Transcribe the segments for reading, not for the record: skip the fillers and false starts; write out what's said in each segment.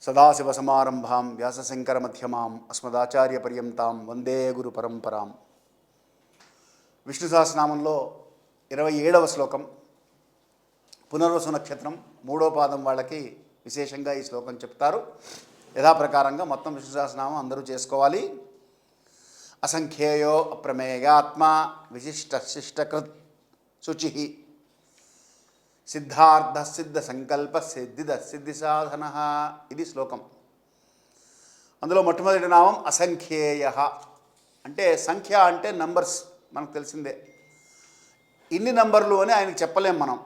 సదాశివసమారంభాం వ్యాసశంకరమధ్యమాం అస్మదాచార్యపర్యంతాం వందే గురు పరంపరాం. విష్ణు సహస్రనామంలో 27వ శ్లోకం. పునర్వసు నక్షత్రం 3వ పాదం వాళ్ళకి విశేషంగా ఈ శ్లోకం చెప్తారు. యథాప్రకారంగా మొత్తం విష్ణు సహస్రనామం అందరూ చేసుకోవాలి. అసంఖ్యేయో అప్రమేయాత్మ విశిష్ట శిష్టకృత్ శుచి సిద్ధార్థ సిద్ధ సంకల్ప సిద్ధి సాధన. ఇది శ్లోకం. అందులో మొట్టమొదటి నామం అసంఖ్యేయ. అంటే సంఖ్య అంటే నంబర్స్, మనకు తెలిసిందే. ఇన్ని నంబర్లు అని ఆయనకు చెప్పలేం మనం.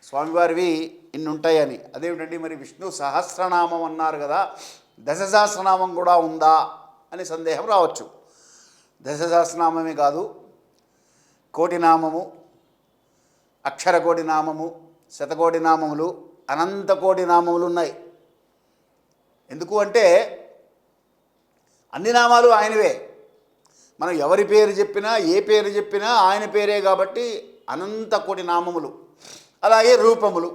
స్వామివారివి ఇన్ని ఉంటాయని. అదేమిటండి మరి విష్ణు సహస్రనామం అన్నారు కదా, దశసహస్రనామం కూడా ఉందా అని సందేహం రావచ్చు. దశసహస్రనామమే కాదు, కోటి నామము, అక్షరకోటి నామము, శతకోటి నామములు, అనంతకోటి నామములు ఉన్నాయి. ఎందుకు అంటే అన్ని నామాలు ఆయనవే. మనం ఎవరి పేరు చెప్పినా ఏ పేరు చెప్పినా ఆయన పేరే కాబట్టి అనంత కోటి నామములు. అలాగే రూపములు,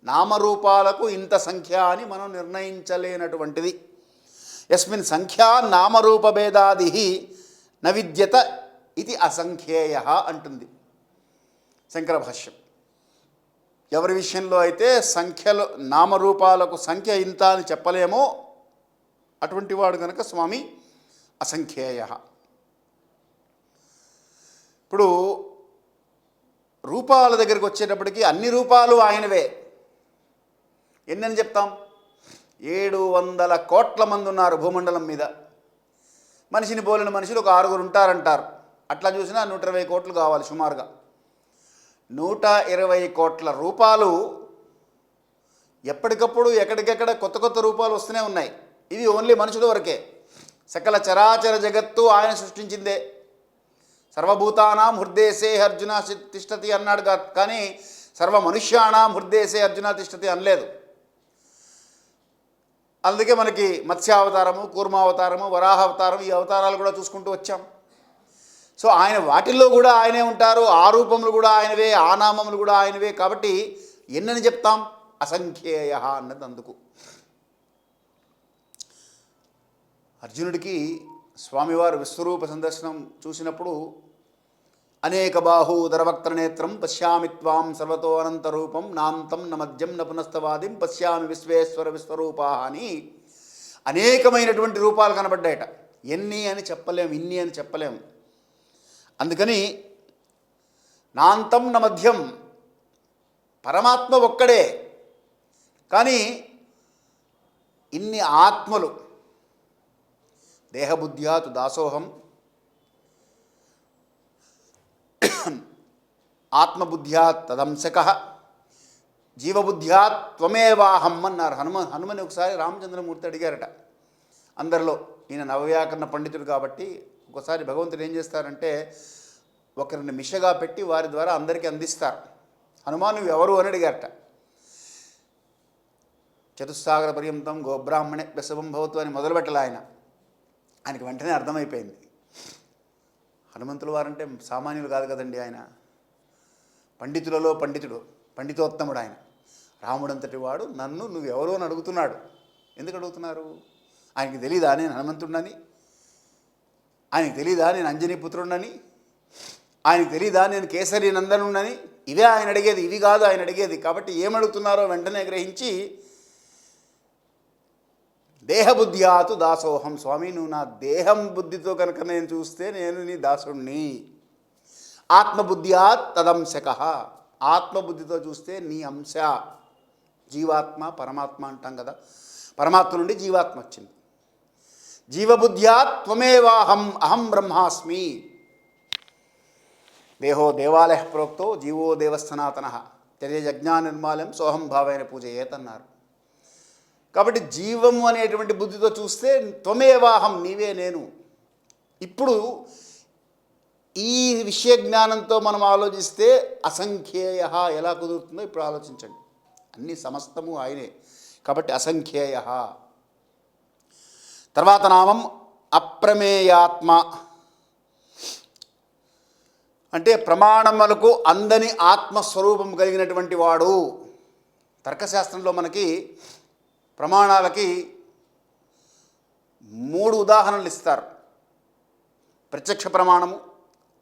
నామరూపాలకు ఇంత సంఖ్య అని మనం నిర్ణయించలేనటువంటిది. యస్మిన్ సంఖ్యా నామరూపభేదాది న విద్యత ఇది అసంఖ్యేయ అంటుంది శంకర భాష్యం. ఎవరి విషయంలో అయితే సంఖ్యలో నామరూపాలకు సంఖ్య ఇంత అని చెప్పలేమో అటువంటి వాడు కనుక స్వామి అసంఖ్యేయ. ఇప్పుడు రూపాల దగ్గరికి వచ్చేటప్పటికి అన్ని రూపాలు ఆయనవే. ఎన్నని చెప్తాం? 700 కోట్ల మంది ఉన్నారు భూమండలం మీద. మనిషిని పోలిన మనుషులు ఒక 6 ఉంటారంటారు. అట్లా చూసినా 120 కోట్లు కావాలి సుమారుగా. 120 కోట్ల రూపాలు ఎప్పటికప్పుడు ఎక్కడికెక్కడ కొత్త కొత్త రూపాలు వస్తూనే ఉన్నాయి. ఇవి ఓన్లీ మనుషుల వరకే. సకల చరాచర జగత్తు ఆయన సృష్టించిందే. సర్వభూతానాం హృదయసే అర్జున తిష్టతి అన్నాడు కానీ సర్వ మనుష్యానాం హృదయసే అర్జున తిష్టతి అనలేదు. అందుకే మనకి మత్స్యావతారము, కూర్మావతారము, వరాహావతారం, ఈ అవతారాలు కూడా చూసుకుంటూ వచ్చాం. సో ఆయన వాటిల్లో కూడా ఆయనే ఉంటారు. ఆ రూపములు కూడా ఆయనవే, ఆ నామములు కూడా ఆయనవే. కాబట్టి ఎన్నని చెప్తాం? అసంఖ్యేయ అన్నది. అందుకు అర్జునుడికి స్వామివారు విశ్వరూప సందర్శనం చూసినప్పుడు అనేక బాహు దరవక్త్ర నేత్రం పశ్యామి త్వాం సర్వతో అనంత రూపం నాంతం న మధ్యం న పునస్తవాదిం పశ్యామి విశ్వేశ్వర విశ్వరూపా అని అనేకమైనటువంటి రూపాలు కనబడ్డాయట. ఎన్ని అని చెప్పలేం, ఇన్ని అని చెప్పలేం. అందుకని నాంతం న మధ్యం, పరమాత్మ ఒక్కడే. కానీ ఇన్ని ఆత్మలు, దేహబుద్ధ్యాతు దాసోహం, ఆత్మబుద్ధ్యాత్ తదంశక, జీవబుద్ధ్యాత్ త్వమేవాహం అన్నారు హనుమని ఒకసారి రామచంద్రమూర్తి అడిగారట. అందరిలో ఈయన నవవ్యాకరణ పండితుడు కాబట్టి ఒకసారి భగవంతుడు ఏం చేస్తారంటే ఒకరిని మిషగా పెట్టి వారి ద్వారా అందరికీ అందిస్తారు. హనుమాన్ నువ్వు ఎవరు అని అడిగారట. చతుస్సాగర పర్యంతం గోబ్రాహ్మణే ప్రసవం భవతు అని మొదలుపెట్టాలి ఆయన. ఆయనకి వెంటనే అర్థమైపోయింది. హనుమంతుల వారంటే సామాన్యులు కాదు కదండి. ఆయన పండితులలో పండితుడు, పండితోత్తముడు ఆయన. రాముడంతటి వాడు నన్ను నువ్వెవరో అని అడుగుతున్నాడు. ఎందుకు అడుగుతున్నారు? ఆయనకి తెలీదా నేను హనుమంతుడినని? ఆయనకు తెలీదా నేను అంజనీపుత్రుడినని? ఆయనకు తెలీదా నేను కేసరి నందనుడినని? ఇవే ఆయన అడిగేది, ఇవి కాదు ఆయన అడిగేది. కాబట్టి ఏమడుగుతున్నారో వెంటనే గ్రహించి దేహబుద్ధ్యాతు దాసోహం, స్వామి నువ్వు నా దేహం బుద్ధితో కనుక నేను చూస్తే నేను నీ దాసుణ్ణి. ఆత్మబుద్ధ్యాత్ తదంశక, ఆత్మబుద్ధితో చూస్తే నీ అంశ. జీవాత్మ పరమాత్మ అంటాం కదా, పరమాత్మ నుండి జీవాత్మ వచ్చింది. జీవబుద్ధ్యాత్ త్వమేవాహం అహం బ్రహ్మాస్మి. దేహో దేవాలయ ప్రోక్తో జీవో దేవస్థానాతన త్యజేజ్ఞా నిర్మాల్యం సోహం భావైన పూజయేత్ అన్నారు. కాబట్టి జీవము అనేటువంటి బుద్ధితో చూస్తే త్వమేవాహం, నీవే నేను. ఇప్పుడు ఈ విషయ జ్ఞానంతో మనం ఆలోచిస్తే అసంఖ్యేయ ఎలా కుదురుతుందో ఇప్పుడు ఆలోచించండి. అన్ని సమస్తము ఆయనే కాబట్టి అసంఖ్యేయ. తర్వాత నామం అప్రమేయాత్మ. అంటే ప్రమాణములకు అందని ఆత్మస్వరూపం కలిగినటువంటి వాడు. తర్కశాస్త్రంలో మనకి ప్రమాణాలకి 3 ఉదాహరణలు ఇస్తారు. ప్రత్యక్ష ప్రమాణము,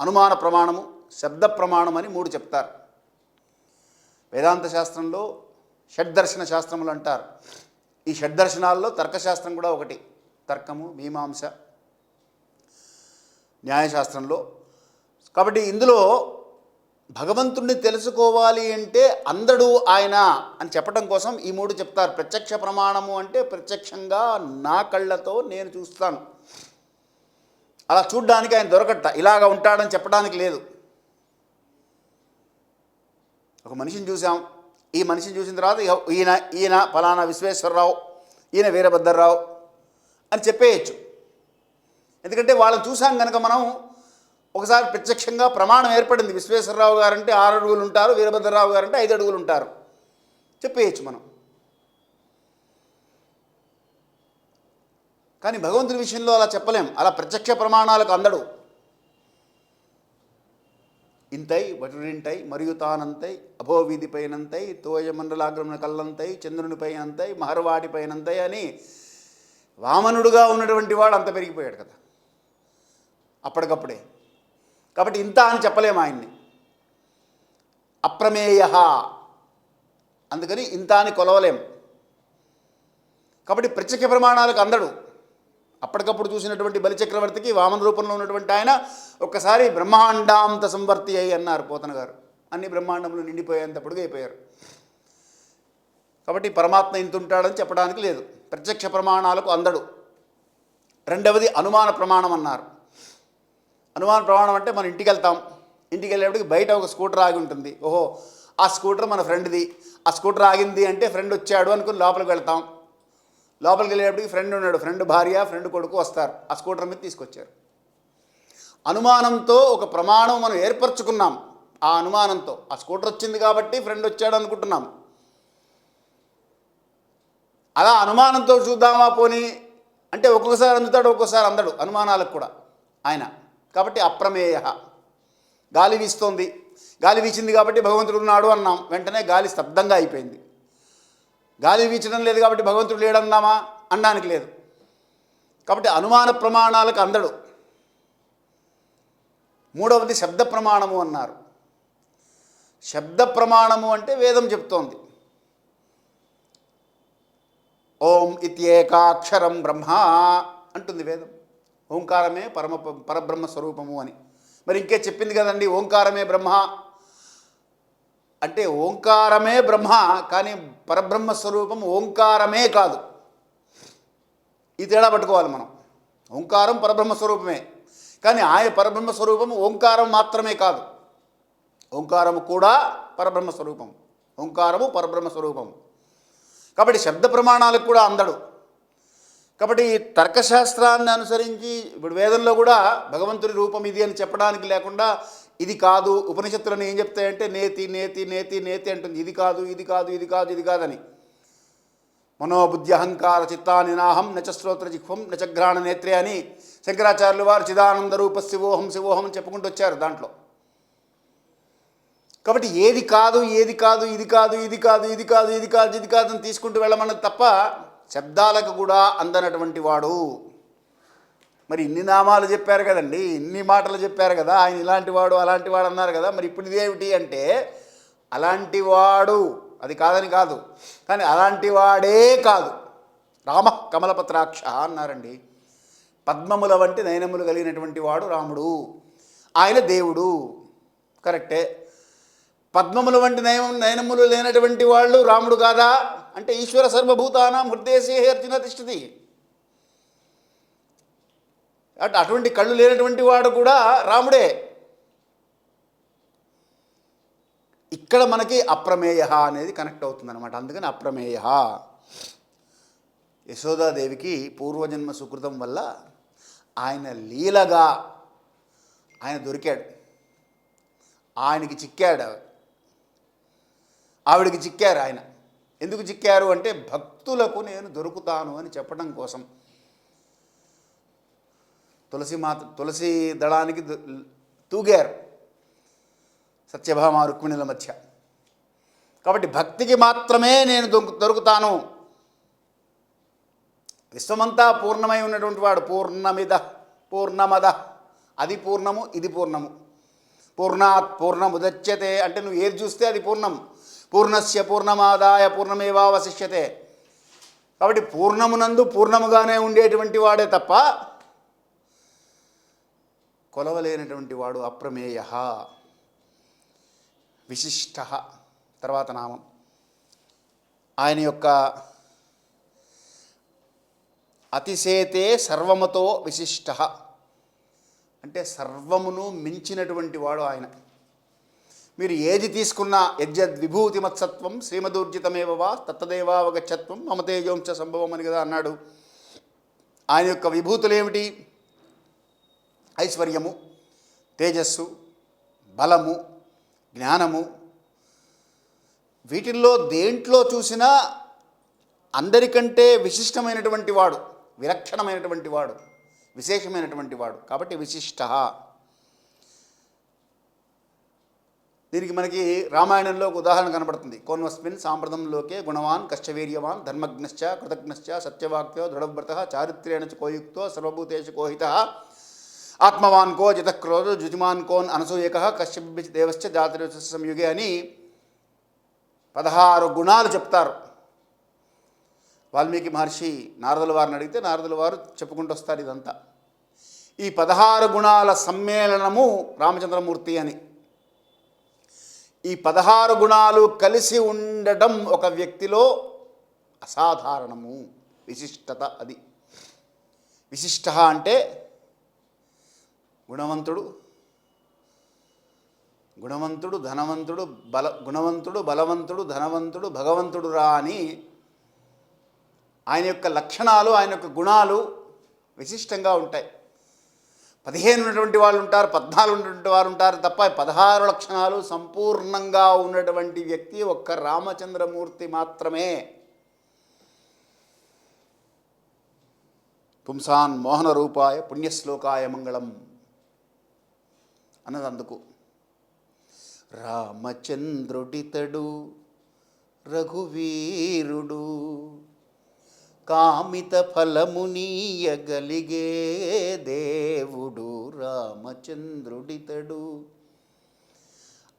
అనుమాన ప్రమాణము, శబ్ద ప్రమాణం అని 3 చెప్తారు. వేదాంత శాస్త్రంలో షడ్దర్శన శాస్త్రములు అంటారు. ఈ షడ్దర్శనాల్లో తర్కశాస్త్రం కూడా ఒకటి. తర్కము, మీమాంస, న్యాయశాస్త్రంలో. కాబట్టి ఇందులో భగవంతుణ్ణి తెలుసుకోవాలి అంటే అందడు ఆయన అని చెప్పడం కోసం ఈ 3 చెప్తారు. ప్రత్యక్ష ప్రమాణము అంటే ప్రత్యక్షంగా నా కళ్ళతో నేను చూస్తాను. అలా చూడ్డానికి ఆయన దొరకట్ట, ఇలాగ ఉంటాడని చెప్పడానికి లేదు. ఒక మనిషిని చూసాం, ఈ మనిషిని చూసిన తర్వాత ఈయన ఫలానా విశ్వేశ్వరరావు, ఈయన వీరభద్రరావు అని చెప్పేయచ్చు. ఎందుకంటే వాళ్ళని చూసాం కనుక మనం ఒకసారి ప్రత్యక్షంగా ప్రమాణం ఏర్పడింది. విశ్వేశ్వరరావు గారంటే 6 అడుగులు ఉంటారు, వీరభద్రరావు గారంటే 5 అడుగులు ఉంటారు చెప్పేయచ్చు మనం. కానీ భగవంతుని విషయంలో అలా చెప్పలేం. అలా ప్రత్యక్ష ప్రమాణాలకు అందడు. ఇంతై వటుడింటై మరియు తానంతై అభోవీధిపైనంతై తోయమండలాగ్రమున కల్లంతై చంద్రునిపైనంతై మహర్వాటిపైనంతై అని వామనుడుగా ఉన్నటువంటి వాడు అంత పెరిగిపోయాడు కదా అప్పటికప్పుడే. కాబట్టి ఇంత అని చెప్పలేము ఆయన్ని. అప్రమేయ, అందుకని ఇంత అని కొలవలేం. కాబట్టి ప్రత్యక్ష ప్రమాణాలకు అందడు. అప్పటికప్పుడు చూసినటువంటి బలిచక్రవర్తికి వామన రూపంలో ఉన్నటువంటి ఆయన ఒక్కసారి బ్రహ్మాండాంత సంవర్తి అయి అన్నారు పోతన గారు. అన్ని బ్రహ్మాండములు నిండిపోయేంత పొడుగైపోయారు. కాబట్టి పరమాత్మ ఇంత ఉంటాడని చెప్పడానికి లేదు. ప్రత్యక్ష ప్రమాణాలకు అందడు. రెండవది అనుమాన ప్రమాణం అన్నారు. అనుమాన ప్రమాణం అంటే మనం ఇంటికి వెళ్తాం, ఇంటికి వెళ్ళేప్పటికి బయట ఒక స్కూటర్ ఆగి ఉంటుంది. ఓహో ఆ స్కూటర్ మన ఫ్రెండ్ది, ఆ స్కూటర్ ఆగింది అంటే ఫ్రెండ్ వచ్చాడు అనుకుని లోపలికి వెళ్తాం. లోపలికి వెళ్ళేటప్పటికి ఫ్రెండ్ ఉన్నాడు, ఫ్రెండ్ భార్య, ఫ్రెండ్ కొడుకు వస్తారు, ఆ స్కూటర్ మీద తీసుకొచ్చారు. అనుమానంతో ఒక ప్రమాణం మనం ఏర్పరచుకున్నాం. ఆ అనుమానంతో ఆ స్కూటర్ వచ్చింది కాబట్టి ఫ్రెండ్ వచ్చాడు అనుకుంటున్నాం. అలా అనుమానంతో చూద్దామా పోనీ అంటే ఒక్కొక్కసారి అందుతాడు, ఒక్కొక్కసారి అందడు అనుమానాలకు కూడా ఆయన. కాబట్టి అప్రమేయ. గాలి వీస్తోంది, గాలి వీచింది కాబట్టి భగవంతుడు ఉన్నాడు అన్నాం, వెంటనే గాలి స్తబ్దంగా అయిపోయింది. గాలి వీచడం లేదు కాబట్టి భగవంతుడు లేడన్నామా అనడానికి లేదు. కాబట్టి అనుమాన ప్రమాణాలకు అందడు. మూడవది శబ్ద ప్రమాణము అన్నారు. శబ్ద ప్రమాణము అంటే వేదం చెప్తోంది. ఓం ఇత్యేకాక్షరం బ్రహ్మ అంటుంది వేదం. ఓంకారమే పరబ్రహ్మ స్వరూపము అని. మరి ఇంకే చెప్పింది కదండి, ఓంకారమే బ్రహ్మ అంటే ఓంకారమే బ్రహ్మ, కానీ పరబ్రహ్మ స్వరూపం ఓంకారమే కాదు. ఈ తేడా పట్టుకోవాలి మనం. ఓంకారం పరబ్రహ్మ స్వరూపమే, కానీ ఆయన పరబ్రహ్మ స్వరూపం ఓంకారం మాత్రమే కాదు. ఓంకారము కూడా పరబ్రహ్మ స్వరూపం, ఓంకారము పరబ్రహ్మ స్వరూపం. కాబట్టి శబ్ద ప్రమాణాలకు కూడా అందడు. కాబట్టి తర్కశాస్త్రాన్ని అనుసరించి ఇప్పుడు వేదంలో కూడా భగవంతుడి రూపం ఇది అని చెప్పడానికి లేకుండా ఇది కాదు, ఉపనిషత్తులను ఏం చెప్తాయంటే నేతి నేతి నేతి నేతి అంటుంది. ఇది కాదు, ఇది కాదు, ఇది కాదు, ఇది కాదని. మనోబుద్ధి అహంకార చిత్తాని నాహం నచ శ్రోత్ర జిహ్వం నచ ఘ్రాణ నేత్రే అని శంకరాచార్యులు వారు చిదానంద రూప శివోహం శివోహం అని చెప్పుకుంటూ వచ్చారు దాంట్లో. కాబట్టి ఏది కాదు, ఏది కాదు, ఇది కాదు, ఇది కాదు, ఇది కాదు, ఇది కాదు, ఇది కాదు అని తీసుకుంటూ వెళ్ళమన్నది తప్ప శబ్దాలకు కూడా అందనటువంటి వాడు. మరి ఇన్ని నామాలు చెప్పారు కదండి, ఇన్ని మాటలు చెప్పారు కదా, ఆయన ఇలాంటి వాడు అలాంటి వాడు అన్నారు కదా, మరి ఇప్పుడు ఇదేమిటి అంటే అలాంటి వాడు అది కాదని కాదు, కానీ అలాంటి వాడే కాదు. రామ కమలపత్రాక్ష అన్నారండి. పద్మముల వంటి నయనములు కలిగినటువంటి వాడు రాముడు, ఆయన దేవుడు. కరెక్టే. పద్మముల వంటి నయనములు లేనటువంటి వాళ్ళు రాముడు కాదా అంటే ఈశ్వర సర్వభూతానాం హృదయసే అర్జున తిష్టతి. అటువంటి కళ్ళు లేనటువంటి వాడు కూడా రాముడే. ఇక్కడ మనకి అప్రమేయ అనేది కనెక్ట్ అవుతుంది అనమాట. అందుకని అప్రమేయ. యశోదాదేవికి పూర్వజన్మ సుకృతం వల్ల ఆయన లీలగా ఆయన దొరికాడు, ఆయనకి చిక్కాడు, ఆవిడికి చిక్కారు. ఆయన ఎందుకు చిక్కారు అంటే భక్తులకు నేను దొరుకుతాను అని చెప్పడం కోసం. తులసి దళానికి తూగారు సత్యభామ రుక్మిణుల మధ్య. కాబట్టి భక్తికి మాత్రమే నేను దొరుకుతాను విశ్వమంతా పూర్ణమై ఉన్నటువంటి వాడు. పూర్ణమిద పూర్ణమద, అది పూర్ణము ఇది పూర్ణము. పూర్ణాత్ పూర్ణముదచ్యతే అంటే నువ్వు ఏది చూస్తే అది పూర్ణం. పూర్ణస్య పూర్ణమాదాయ పూర్ణమేవావశిష్యతే. కాబట్టి పూర్ణమునందు పూర్ణముగానే ఉండేటువంటి వాడే తప్ప కొలవలేనటువంటి వాడు. అప్రమేయ విశిష్ట. తర్వాత నామం ఆయన యొక్క అతిశేతే సర్వమతో విశిష్ట అంటే సర్వమును మించినటువంటి వాడు ఆయన. మీరు ఏది తీసుకున్నా యజ్జద్విభూతిమత్సత్వం శ్రీమదూర్జితమేవ వా తత్తదేవావగచ్చత్వం మమ తేజోంశ సంభవం అని కదా అన్నాడు. ఆయన యొక్క విభూతులు ఏమిటి? ఐశ్వర్యము, తేజస్సు, బలము, జ్ఞానము. వీటిల్లో దేంట్లో చూసినా అందరికంటే విశిష్టమైనటువంటి వాడు, విలక్షణమైనటువంటి వాడు, విశేషమైనటువంటి వాడు. కాబట్టి విశిష్ట. దీనికి మనకి రామాయణంలో ఒక ఉదాహరణ కనబడుతుంది. కోన్వస్మిన్ సాంప్రదంలోకే గుణవాన్ కశ్చవీర్యవాన్ ధర్మజ్ఞశ్చ కృతజ్ఞశ్చ సత్యవాక్యో దృఢవ్రత చారిత్ర్యేణ చ కోయుక్తో సర్వభూతేషు కోహిత ఆత్మవాన్ కో జితక్రోధ జుజిమాన్ కోన్ అనసూయక కశ్యపి దేవశ్చ జాతి సంయుగే అని 16 గుణాలు చెప్తారు. వాల్మీకి మహర్షి నారదుల వారిని అడిగితే నారదుల వారు చెప్పుకుంటూ వస్తారు ఇదంతా. ఈ 16 గుణాల సమ్మేళనము రామచంద్రమూర్తి అని. ఈ 16 గుణాలు కలిసి ఉండడం ఒక వ్యక్తిలో అసాధారణము, విశిష్టత. అది విశిష్ట అంటే గుణవంతుడు, ధనవంతుడు, గుణవంతుడు, బలవంతుడు, ధనవంతుడు, భగవంతుడు రా అని ఆయన యొక్క లక్షణాలు, ఆయన యొక్క గుణాలు విశిష్టంగా ఉంటాయి. 15 ఉన్నటువంటి వాళ్ళు ఉంటారు, 14 ఉన్నటువంటి వారు ఉంటారు తప్ప 16 లక్షణాలు సంపూర్ణంగా ఉన్నటువంటి వ్యక్తి ఒక్క రామచంద్రమూర్తి మాత్రమే. పుంసాన్ మోహన రూపాయ పుణ్యశ్లోకాయ మంగళం అన్నది అందుకు. రామచంద్రుడితడు రఘువీరుడు కామిత ఫలమునీయగలిగే దేవుడు రామచంద్రుడితడు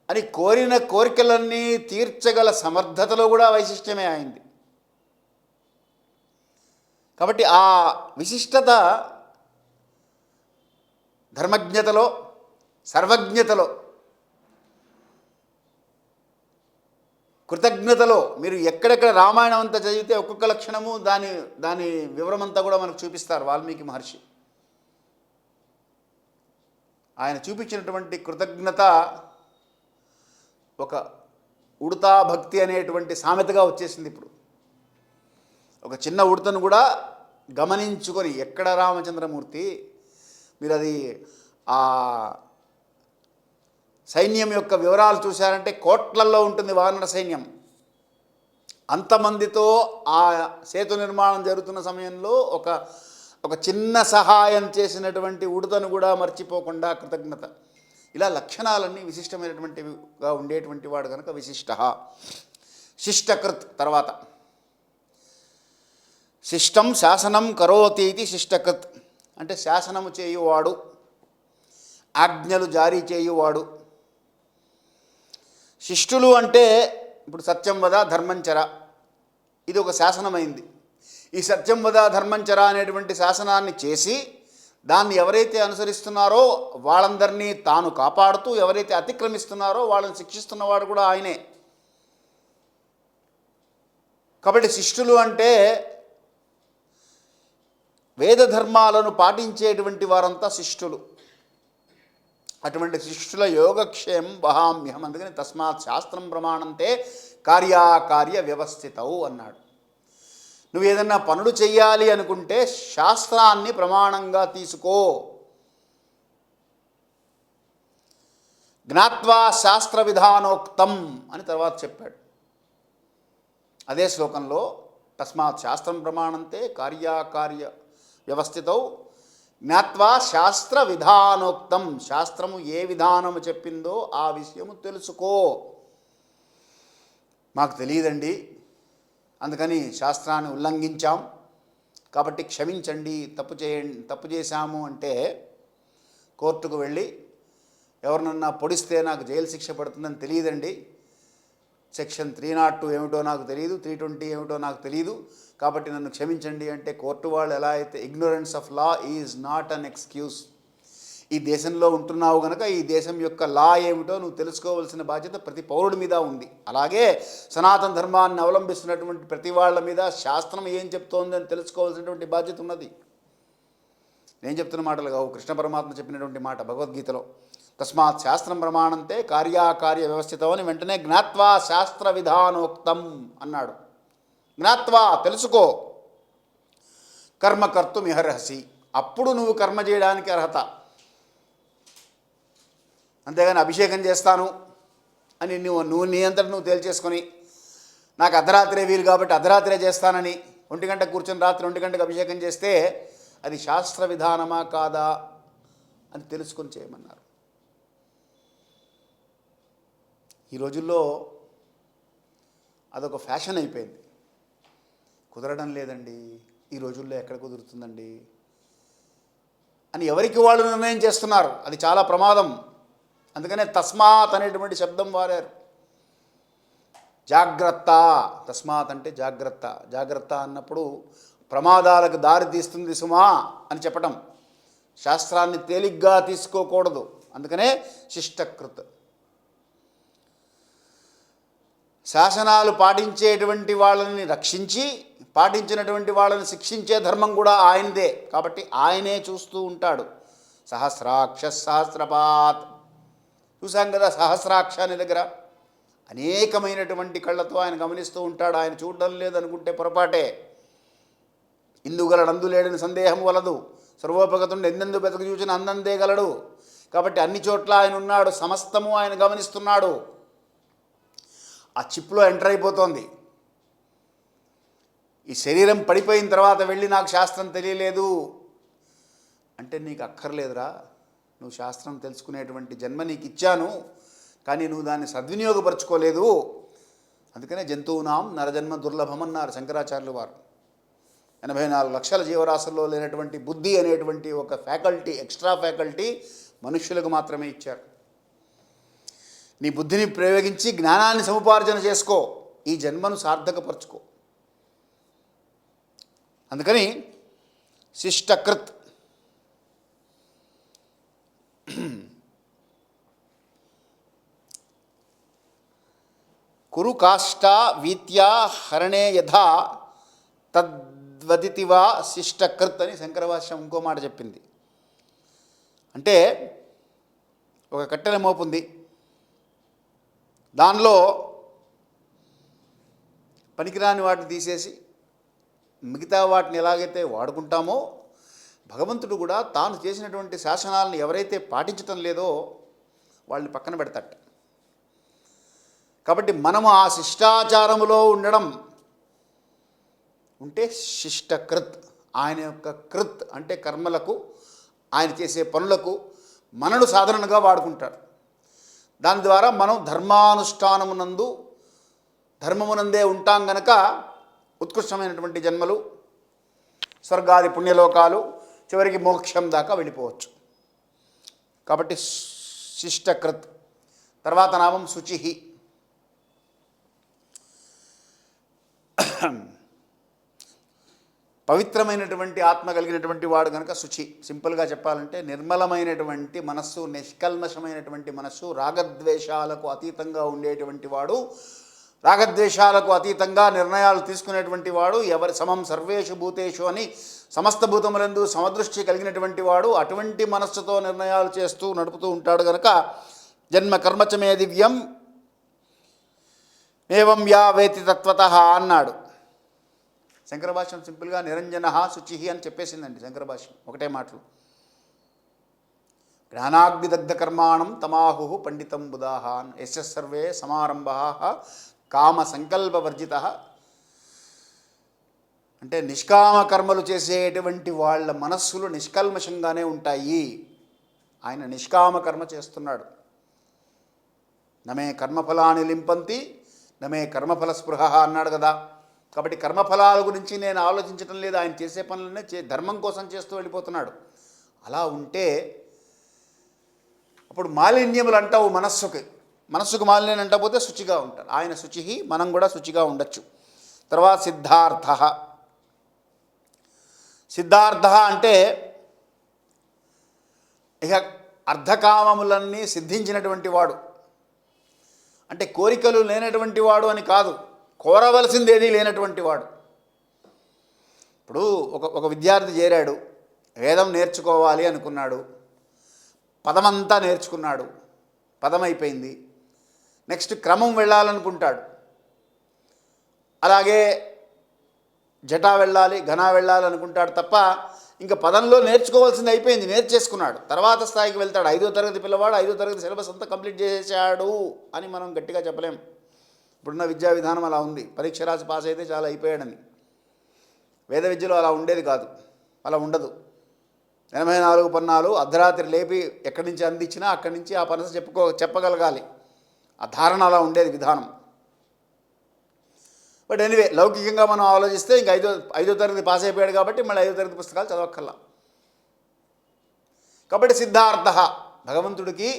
అని కోరిన కోరికలన్నీ తీర్చగల సమర్థతలో కూడా వైశిష్ట్యమే అయింది. కాబట్టి ఆ విశిష్టత ధర్మజ్ఞతలో, సర్వజ్ఞతలో, కృతజ్ఞతలో మీరు ఎక్కడెక్కడ రామాయణం అంతా చదివితే ఒక్కొక్క లక్షణము దాని వివరమంతా కూడా మనకు చూపిస్తారు వాల్మీకి మహర్షి. ఆయన చూపించినటువంటి కృతజ్ఞత ఒక ఉడతా భక్తి అనేటువంటి సామెతగా వచ్చేసింది. ఇప్పుడు ఒక చిన్న ఉడతను కూడా గమనించుకొని ఎక్కడ రామచంద్రమూర్తి మీరు అది ఆ సైన్యం యొక్క వివరాలు చూశారంటే కోట్లల్లో ఉంటుంది వానర సైన్యం. అంతమందితో ఆ సేతు నిర్మాణం జరుగుతున్న సమయంలో ఒక చిన్న సహాయం చేసినటువంటి ఉడతను కూడా మర్చిపోకుండా కృతజ్ఞత. ఇలా లక్షణాలన్నీ విశిష్టమైనటువంటివిగా ఉండేటువంటి వాడు కనుక విశిష్ట. శిష్టకృత్ తర్వాత శిష్టం శాసనం కరోతీతి శిష్టకృత్ అంటే శాసనము చేయువాడు, ఆజ్ఞలు జారీ చేయువాడు. శిష్టులు అంటే ఇప్పుడు సత్యం వద ధర్మంచర, ఇది ఒక శాసనమైంది. ఈ సత్యం వద ధర్మంచర అనేటువంటి శాసనాన్ని చేసి దాన్ని ఎవరైతే అనుసరిస్తున్నారో వాళ్ళందరినీ తాను కాపాడుతూ, ఎవరైతే అతిక్రమిస్తున్నారో వాళ్ళని శిక్షిస్తున్నవాడు కూడా ఆయనే. కాబట్టి శిష్టులు అంటే వేద ధర్మాలను పాటించేటువంటి వారంతా శిష్టులు. అటువంటి శిష్టుల యోగక్షేమం వహామ్యహం. అందుకని తస్మాత్ శాస్త్రం ప్రమాణంతే కార్యాకార్య వ్యవస్థితవు అన్నాడు. నువ్వు ఏదన్నా పనులు చెయ్యాలి అనుకుంటే శాస్త్రాన్ని ప్రమాణంగా తీసుకో. జ్ఞాత్వా శాస్త్ర విధానోక్తం అని తర్వాత చెప్పాడు అదే శ్లోకంలో. తస్మాత్ శాస్త్రం ప్రమాణంతే కార్యాకార్య వ్యవస్థితౌ జ్ఞాత్వా శాస్త్ర విధానోక్తం. శాస్త్రము ఏ విధానము చెప్పిందో ఆ విషయము తెలుసుకో. మాకు తెలియదండి, అందుకని శాస్త్రాన్ని ఉల్లంఘించాం, కాబట్టి క్షమించండి, తప్పు చేశాము అంటే కోర్టుకు వెళ్ళి ఎవరినన్నా పొడిస్తే నాకు జైలు శిక్ష పడుతుందని తెలియదండి, సెక్షన్ 302 ఏమిటో నాకు తెలియదు, 320 ఏమిటో నాకు తెలియదు, కాబట్టి నన్ను క్షమించండి అంటే కోర్టు వాళ్ళు ఎలా అయితే, ignorance of law is not an excuse. ఈ దేశంలో ఉంటున్నావు కనుక ఈ దేశం యొక్క లా ఏమిటో నువ్వు తెలుసుకోవాల్సిన బాధ్యత ప్రతి పౌరుడి మీద ఉంది. అలాగే సనాతన ధర్మాన్ని అవలంబిస్తున్నటువంటి ప్రతి వాళ్ళ మీద శాస్త్రం ఏం చెప్తోంది అని తెలుసుకోవాల్సినటువంటి బాధ్యత ఉన్నది. నేను చెప్తున్న మాటలు కావు, కృష్ణ పరమాత్మ చెప్పినటువంటి మాట భగవద్గీతలో. తస్మాత్ శాస్త్రం ప్రమాణంతే కార్యాకార్య వ్యవస్థితం అని వెంటనే జ్ఞాత్వా శాస్త్ర విధానోక్తం అన్నాడు. జ్ఞాత్వా తెలుసుకో, కర్మ కర్తుమిహర్హసి, అప్పుడు నువ్వు కర్మ చేయడానికి అర్హత. అంతేగాని అభిషేకం చేస్తాను అని నువ్వు నీ అంతటి నువ్వు తేల్చేసుకొని నాకు అర్ధరాత్రే వీలు కాబట్టి అర్ధరాత్రే చేస్తానని 1 గంట కూర్చొని రాత్రి 1 గంటకు అభిషేకం చేస్తే అది శాస్త్ర విధానమా కాదా అని తెలుసుకొని చేయమన్నారు. ఈ రోజుల్లో అదొక ఫ్యాషన్ అయిపోయింది. కుదరడం లేదండి, ఈ రోజుల్లో ఎక్కడ కుదురుతుందండి అని ఎవరికి వాళ్ళు నిర్ణయం చేస్తున్నారు. అది చాలా ప్రమాదం. అందుకనే తస్మాత్ అనేటువంటి శబ్దం వాడారు. జాగ్రత్త, తస్మాత్ అంటే జాగ్రత్త. జాగ్రత్త అన్నప్పుడు ప్రమాదాలకు దారి తీస్తుంది సుమా అని చెప్పటం. శాస్త్రాన్ని తేలిగ్గా తీసుకోకూడదు. అందుకనే శిష్టకృత్. శాసనాలు పాటించేటువంటి వాళ్ళని రక్షించి పాటించినటువంటి వాళ్ళని శిక్షించే ధర్మం కూడా ఆయనదే. కాబట్టి ఆయనే చూస్తూ ఉంటాడు. సహస్రాక్ష సహస్రపాత్ చూసాం కదా. సహస్రాక్ష అనే దగ్గర అనేకమైనటువంటి కళ్ళతో ఆయన గమనిస్తూ ఉంటాడు. ఆయన చూడడం లేదనుకుంటే పొరపాటే. ఇందుగలడు అందులేడని సందేహం వలదు, సర్వోపగతుండు ఎందెందు బెతకు చూచిన అందందే గలడు. కాబట్టి అన్ని చోట్ల ఆయన ఉన్నాడు, సమస్తము ఆయన గమనిస్తున్నాడు. ఆ చిప్లో ఎంటర్ అయిపోతోంది. ఈ శరీరం పడిపోయిన తర్వాత వెళ్ళి నాకు శాస్త్రం తెలియలేదు అంటే నీకు అక్కర్లేదురా. నువ్వు శాస్త్రం తెలుసుకునేటువంటి జన్మ నీకు ఇచ్చాను, కానీ నువ్వు దాన్ని సద్వినియోగపరచుకోలేదు. అందుకనే జంతువునాం నరజన్మ దుర్లభం అన్నారు శంకరాచార్యులు వారు. 84 లక్షల జీవరాశుల్లో లేనటువంటి బుద్ధి అనేటువంటి ఒక ఫ్యాకల్టీ, ఎక్స్ట్రా ఫ్యాకల్టీ మనుష్యులకు మాత్రమే ఇచ్చారు. నీ బుద్ధిని ప్రయోగించి జ్ఞానాన్ని సముపార్జన చేసుకో, ఈ జన్మను సార్థకపరచుకో. అందుకని శిష్టకృత్. కురు కాష్ట వీత్యా హరణే యథా తద్వదితివా శిష్టకృత్ అని శంకరభాష్యం ఇంకో మాట చెప్పింది. అంటే ఒక కట్టెల మోపుంది, దానిలో పనికిరాని వాటిని తీసేసి మిగతా వాటిని ఎలాగైతే వాడుకుంటామో భగవంతుడు కూడా తాను చేసినటువంటి శాసనాలను ఎవరైతే పాటించటం లేదో వాళ్ళని పక్కన పెడతాడు. కాబట్టి మనము ఆ శిష్టాచారములో ఉండడం ఉంటే శిష్టకృత్. ఆయన యొక్క కృత్ అంటే కర్మలకు, ఆయన చేసే పనులకు మనను సాధనగా వాడుకుంటాడు. దాని ద్వారా మనం ధర్మానుష్ఠానమునందు ధర్మమునందే ఉంటాం గనక ఉత్కృష్టమైనటువంటి జన్మలు, స్వర్గాది పుణ్యలోకాలు, చివరికి మోక్షం దాకా వెళ్ళిపోవచ్చు. కాబట్టి శిష్టకృత్. తర్వాత నామం శుచి. పవిత్రమైనటువంటి ఆత్మ కలిగినటువంటి వాడు కనుక శుచి. సింపుల్గా చెప్పాలంటే నిర్మలమైనటువంటి మనస్సు, నిష్కల్మషమైనటువంటి మనస్సు, రాగద్వేషాలకు అతీతంగా ఉండేటువంటి వాడు, రాగద్వేషాలకు అతీతంగా నిర్ణయాలు తీసుకునేటువంటి వాడు, ఎవరి సమం సర్వేషు భూతేషు అని సమస్త భూతములందు సమదృష్టి కలిగినటువంటి వాడు, అటువంటి మనస్సుతో నిర్ణయాలు చేస్తూ నడుపుతూ ఉంటాడు కనుక జన్మ కర్మచమే దివ్యం ఏవం యా వేతి తత్వతః అన్నాడు. శంకర భాష్యం సింపుల్గా నిరంజన శుచి అని చెప్పేసిందండి. శంకర భాష్యం ఒకటే మాటలు. జ్ఞానాగ్నిదగ్ధ కర్మాణం తమాహు పండితం బుధాః యస్య సర్వే సమారంభాః కామ సంకల్పవర్జిత. అంటే నిష్కామ కర్మలు చేసేటువంటి వాళ్ళ మనస్సులు నిష్కల్మషంగానే ఉంటాయి. ఆయన నిష్కామ కర్మ చేస్తున్నాడు. నమే కర్మఫలాన్ని లింపంతి నమే కర్మఫల స్పృహ అన్నాడు కదా. కాబట్టి కర్మఫలాల గురించి నేను ఆలోచించటం లేదు, ఆయన చేసే పనులనే ధర్మం కోసం చేస్తూ వెళ్ళిపోతున్నాడు. అలా ఉంటే అప్పుడు మాలిన్యములు అంటావు మనస్సుకు మాలిన్యం అంటపోతే శుచిగా ఉంటారు. ఆయన శుచి, మనం కూడా శుచిగా ఉండొచ్చు. తర్వాత సిద్ధార్థ అంటే ఇక అర్ధకామములన్నీ సిద్ధించినటువంటి వాడు, అంటే కోరికలు లేనటువంటి వాడు అని కాదు, కోరవలసిందేదీ లేనటువంటి వాడు. ఇప్పుడు ఒక విద్యార్థి చేరాడు, వేదం నేర్చుకోవాలి అనుకున్నాడు, పదమంతా నేర్చుకున్నాడు, పదం అయిపోయింది, నెక్స్ట్ క్రమం వెళ్ళాలనుకుంటాడు, అలాగే జటా వెళ్ళాలి, ఘనా వెళ్ళాలి అనుకుంటాడు తప్ప ఇంకా పదంలో నేర్చుకోవాల్సింది అయిపోయింది, నేర్చేసుకున్నాడు. తర్వాత స్థాయికి వెళ్తాడు. 5వ తరగతి పిల్లవాడు 5వ తరగతి సిలబస్ అంతా కంప్లీట్ చేసేసాడు అని మనం గట్టిగా చెప్పలేం. ఇప్పుడున్న విద్యా విధానం అలా ఉంది, పరీక్ష రాసి పాస్ అయితే చాలా అయిపోయాడని. వేద విద్యలో అలా ఉండేది కాదు, అలా ఉండదు. 84 పన్నాలు అర్ధరాత్రి లేపి ఎక్కడి నుంచి అందించినా అక్కడి నుంచి ఆ పనస చెప్పగలగాలి. ఆ ధారణ అలా ఉండేది విధానం. బట్ ఎనీవే, లౌకికంగా మనం ఆలోచిస్తే ఇంకా 5వ తరగతి పాస్ అయిపోయాడు కాబట్టి మళ్ళీ 5వ తరగతి పుస్తకాలు చదవక్కర్లా. కాబట్టి సిద్ధార్థ, భగవంతుడికి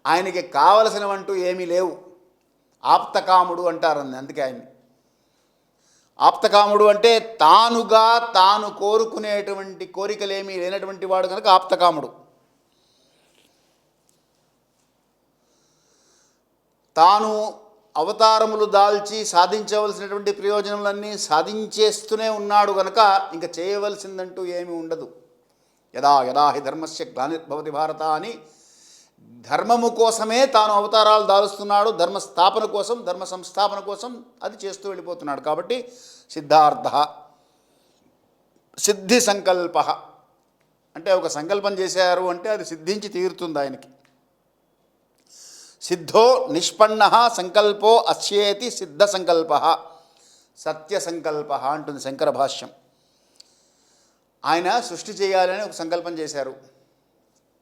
ఆయనకి కావలసినవంటూ ఏమీ లేవు. ఆప్తకాముడు అంటారు, అందుకే ఆయన్ని ఆప్తకాముడు అంటే తాను కోరుకునేటువంటి కోరికలేమీ లేనటువంటి వాడు కనుక ఆప్తకాముడు. తాను అవతారములు దాల్చి సాధించవలసినటువంటి ప్రయోజనములన్నీ సాధించేస్తూనే ఉన్నాడు కనుక ఇంకా చేయవలసిందంటూ ఏమీ ఉండదు. యదా యదా హి ధర్మస్య గ్లానిర్భవతి భారత అని ధర్మము కోసమే తాను అవతారాలు దాలుస్తున్నాడు, ధర్మ స్థాపన కోసం, ధర్మ సంస్థాపన కోసం అది చేస్తూ వెళ్ళిపోతున్నాడు. కాబట్టి సిద్ధార్థ. సిద్ధి సంకల్ప అంటే ఒక సంకల్పం చేశారు అంటే అది సిద్ధించి తీరుతుంది ఆయనకి. సిద్ధో నిష్పన్న సంకల్పో అస్యేతి సిద్ధ సంకల్ప, సత్య సంకల్ప అంటుంది శంకర భాష్యం. ఆయన సృష్టి చేయాలని ఒక సంకల్పం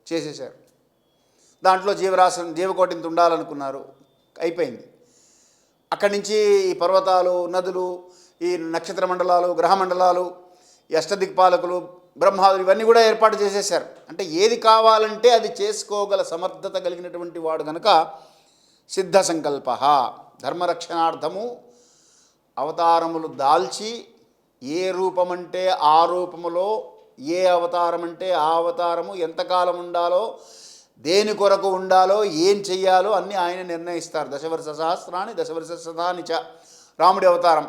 చేసేశారు. దాంట్లో జీవకోటిని ఉండాలనుకున్నారు, అయిపోయింది. అక్కడి నుంచి ఈ పర్వతాలు, నదులు, ఈ నక్షత్ర మండలాలు, గ్రహ మండలాలు, ఈ అష్టదిక్పాలకులు, బ్రహ్మాదులు ఇవన్నీ కూడా ఏర్పాటు చేసేశారు. అంటే ఏది కావాలంటే అది చేసుకోగల సమర్థత కలిగినటువంటి వాడు కనుక సిద్ధ సంకల్ప. ధర్మరక్షణార్థము అవతారములు దాల్చి ఏ రూపమంటే ఆ రూపములో, ఏ అవతారం అంటే ఆ అవతారము ఎంతకాలం ఉండాలో, దేని కొరకు ఉండాలో, ఏం చెయ్యాలో అన్నీ ఆయన నిర్ణయిస్తారు. దశవర్ష సహస్రాన్ని దశవర్ష శతాని చ. రాముడి అవతారం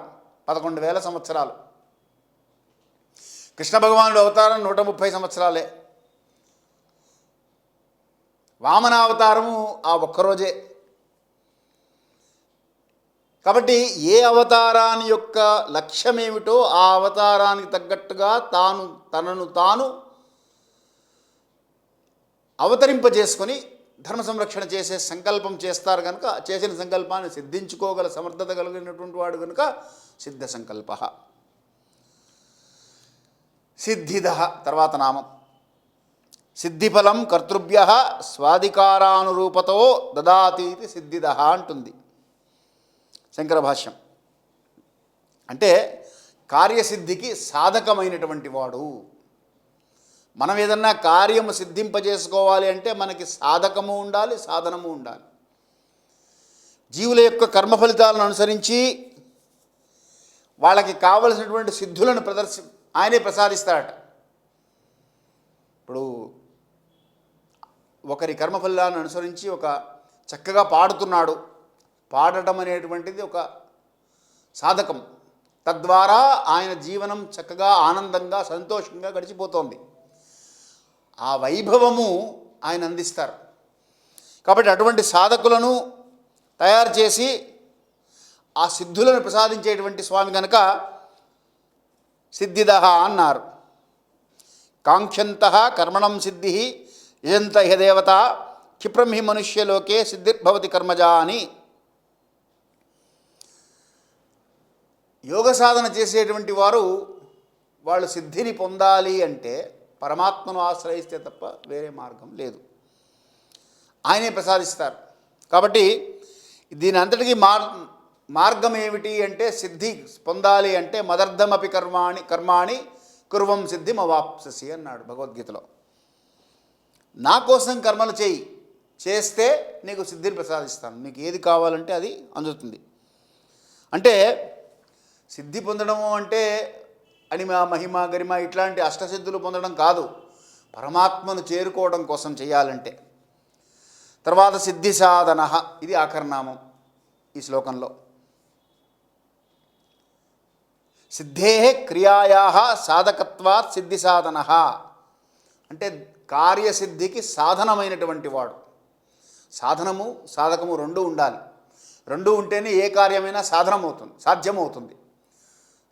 11,000 సంవత్సరాలు, కృష్ణ భగవానుడి అవతారం 130 సంవత్సరాలే, వామనావతారము ఆ ఒక్కరోజే. కాబట్టి ఏ అవతారాన్ని యొక్క లక్ష్యమేమిటో ఆ అవతారానికి తగ్గట్టుగా తనను తాను అవతరింపజేసుకొని ధర్మ సంరక్షణ చేసే సంకల్పం చేస్తారు కనుక, చేసిన సంకల్పాన్ని సిద్ధించుకోగల సమర్థత కలిగినటువంటి వాడు కనుక సిద్ధ సంకల్ప. సిద్ధిద తర్వాత నామం. సిద్ధిఫలం కర్తృభ్య స్వాధికారానురూపతో దదాతీతి సిద్ధిద అంటుంది శంకర భాష్యం. అంటే కార్యసిద్ధికి సాధకమైనటువంటి వాడు. మనం ఏదన్నా కార్యము సిద్ధింపజేసుకోవాలి అంటే మనకి సాధకము ఉండాలి, సాధనము ఉండాలి. జీవుల యొక్క కర్మ ఫలితాలను అనుసరించి వాళ్ళకి కావలసినటువంటి సిద్ధులను ఆయనే ప్రసాదిస్తాడట. ఇప్పుడు ఒకరి కర్మఫలాన్ని అనుసరించి ఒక చక్కగా పాడుతున్నాడు, పాడటం అనేటువంటిది ఒక సాధకం. తద్వారా ఆయన జీవనం చక్కగా ఆనందంగా సంతోషంగా గడిచిపోతోంది. ఆ వైభవము ఆయన అందిస్తారు. కాబట్టి అటువంటి సాధకులను తయారు చేసి ఆ సిద్ధులను ప్రసాదించేటువంటి స్వామి కనుక సిద్ధిద అన్నారు. కాంక్షంత కర్మణం సిద్ధి యజంత హ దేవత క్షిప్రం హి మనుష్యలోకే సిద్ధిర్భవతి కర్మజా అని. యోగ సాధన చేసేటువంటి వాళ్ళు సిద్ధిని పొందాలి అంటే పరమాత్మను ఆశ్రయిస్తే తప్ప వేరే మార్గం లేదు, ఆయనే ప్రసాదిస్తారు. కాబట్టి దీని అంతటికీ మార్గం ఏమిటి అంటే సిద్ధి పొందాలి అంటే మదర్థమపి కర్మాణి కుర్వం సిద్ధిం అవాప్స్యసి అన్నాడు భగవద్గీతలో. నా కోసం కర్మలు చేస్తే నీకు సిద్ధిని ప్రసాదిస్తాను, నీకు ఏది కావాలంటే అది అందుతుంది. అంటే సిద్ధి పొందడము అంటే అనిమ మహిమ గరిమ ఇట్లాంటి అష్టసిద్ధులు పొందడం కాదు, పరమాత్మను చేరుకోవడం కోసం చేయాలంటే. తర్వాత సిద్ధి సాధన, ఇది ఆఖరినామం ఈ శ్లోకంలో. సిద్ధే క్రియాయా సాధకత్వాత్ సిద్ధి సాధన అంటే కార్యసిద్ధికి సాధనమైనటువంటి వాడు. సాధనము సాధకము రెండూ ఉండాలి. రెండూ ఉంటేనే ఏ కార్యమైనా సాధ్యమవుతుంది.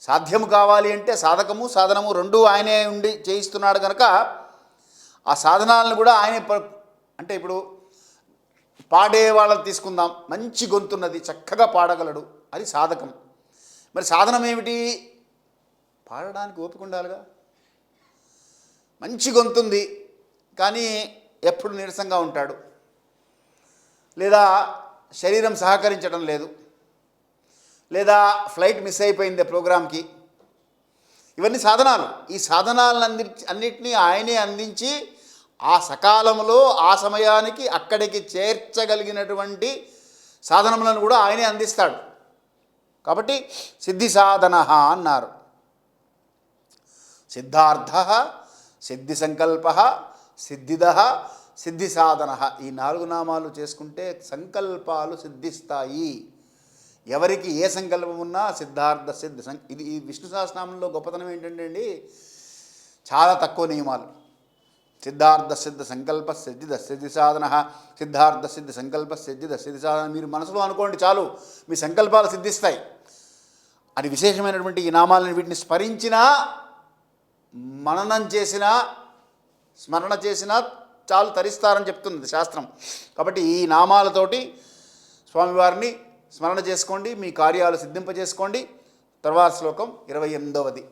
సాధ్యము కావాలి అంటే సాధకము సాధనము రెండూ ఆయనే ఉండి చేయిస్తున్నాడు కనుక ఆ సాధనాలను కూడా ఆయనే. అంటే ఇప్పుడు పాడే వాళ్ళని తీసుకుందాం, మంచి గొంతున్నది, చక్కగా పాడగలడు, అది సాధకం. మరి సాధనం ఏమిటి? పాడడానికి ఓపిక ఉండాలిగా. మంచి గొంతుంది కానీ ఎప్పుడు నీరసంగా ఉంటాడు, లేదా శరీరం సహకరించడం లేదు, లేదా ఫ్లైట్ మిస్ అయిపోయింది ప్రోగ్రామ్కి. ఇవన్నీ సాధనాలు. ఈ సాధనాలను అన్నిటినీ ఆయనే అందించి ఆ సకాలంలో ఆ సమయానికి అక్కడికి చేర్చగలిగినటువంటి సాధనములను కూడా ఆయనే అందిస్తాడు. కాబట్టి సిద్ధి సాధన అన్నారు. సిద్ధార్థ, సిద్ధి సంకల్ప, సిద్ధిద, సిద్ధి సాధన, ఈ 4 నామాలు చేసుకుంటే సంకల్పాలు సిద్ధిస్తాయి. ఎవరికి ఏ సంకల్పం ఉన్నా సిద్ధార్థ సిద్ధి ఇది ఈ విష్ణు సహస్రనామంలో గొప్పతనం ఏంటంటే అండి, చాలా తక్కువ నియమాలు. సిద్ధార్థ సిద్ధ సంకల్ప సిద్ధిద సిద్ధి సాధన, సిద్ధార్థ సిద్ధి సంకల్ప సిద్ధిద సిద్ధి సాధన. మీరు మనసులో అనుకోండి చాలు, మీ సంకల్పాలు సిద్ధిస్తాయి. అది విశేషమైనటువంటి ఈ నామాలను వీటిని స్మరించినా, మననం చేసినా, స్మరణ చేసినా చాలు తరిస్తారని చెప్తుంది శాస్త్రం. కాబట్టి ఈ నామాలతోటి స్వామివారిని స్మరణ చేసుకోండి, మీ కార్యాలు సిద్ధింపజేసుకోండి. తర్వాత శ్లోకం 28వ.